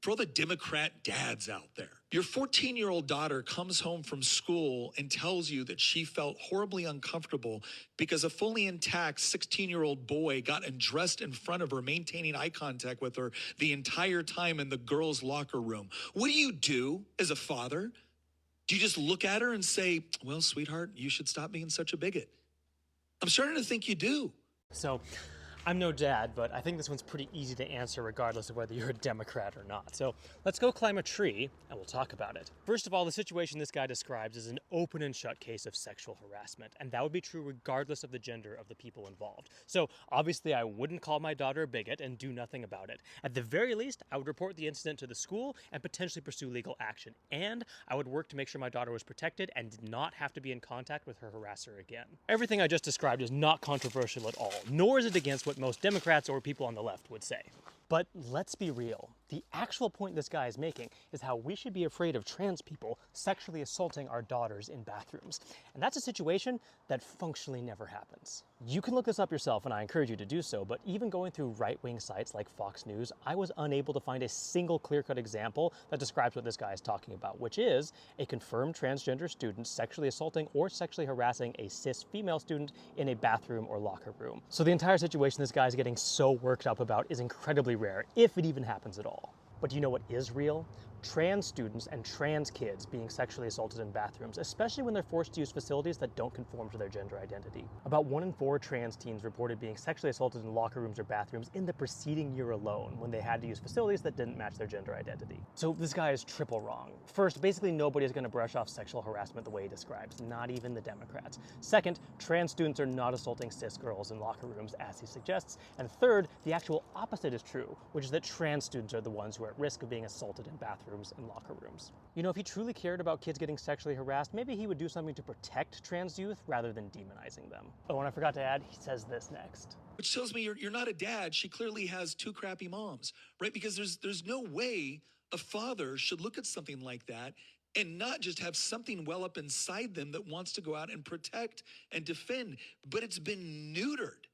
For all the Democrat dads out there, your 14-year-old daughter comes home from school and tells you that she felt horribly uncomfortable because a fully intact 16-year-old boy got undressed in front of her, maintaining eye contact with her the entire time in the girls' locker room. What do you do as a father? Do you just look at her and say, well, sweetheart, you should stop being such a bigot? I'm starting to think you do. So, I'm no dad, but I think this one's pretty easy to answer regardless of whether you're a Democrat or not. So let's go climb a tree and we'll talk about it. First of all, the situation this guy describes is an open and shut case of sexual harassment, and that would be true regardless of the gender of the people involved. So obviously I wouldn't call my daughter a bigot and do nothing about it. At the very least, I would report the incident to the school and potentially pursue legal action. And I would work to make sure my daughter was protected and did not have to be in contact with her harasser again. Everything I just described is not controversial at all, nor is it against what most Democrats or people on the left would say. But let's be real. The actual point this guy is making is how we should be afraid of trans people sexually assaulting our daughters in bathrooms. And that's a situation that functionally never happens. You can look this up yourself, and I encourage you to do so, but even going through right-wing sites like Fox News, I was unable to find a single clear-cut example that describes what this guy is talking about, which is a confirmed transgender student sexually assaulting or sexually harassing a cis female student in a bathroom or locker room. So the entire situation this guy is getting so worked up about is incredibly rare, if it even happens at all. But do you know what is real? Trans students and trans kids being sexually assaulted in bathrooms, especially when they're forced to use facilities that don't conform to their gender identity. About 1 in 4 trans teens reported being sexually assaulted in locker rooms or bathrooms in the preceding year alone when they had to use facilities that didn't match their gender identity. So this guy is triple wrong. First, basically nobody is going to brush off sexual harassment the way he describes, not even the Democrats. Second, trans students are not assaulting cis girls in locker rooms as he suggests. And third, the actual opposite is true, which is that trans students are the ones who are at risk of being assaulted in bathrooms and locker rooms. You know, if he truly cared about kids getting sexually harassed, maybe he would do something to protect trans youth rather than demonizing them. Oh, and I forgot to add, he says this next. Which tells me you're not a dad. She clearly has 2 crappy moms, right? Because there's no way a father should look at something like that and not just have something well up inside them that wants to go out and protect and defend. But it's been neutered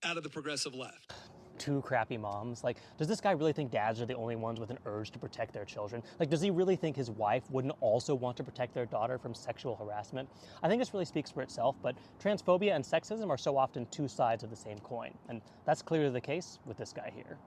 out of the progressive left. 2 crappy moms? Like, does this guy really think dads are the only ones with an urge to protect their children? Like, does he really think his wife wouldn't also want to protect their daughter from sexual harassment? I think this really speaks for itself, but transphobia and sexism are so often 2 sides of the same coin, and that's clearly the case with this guy here.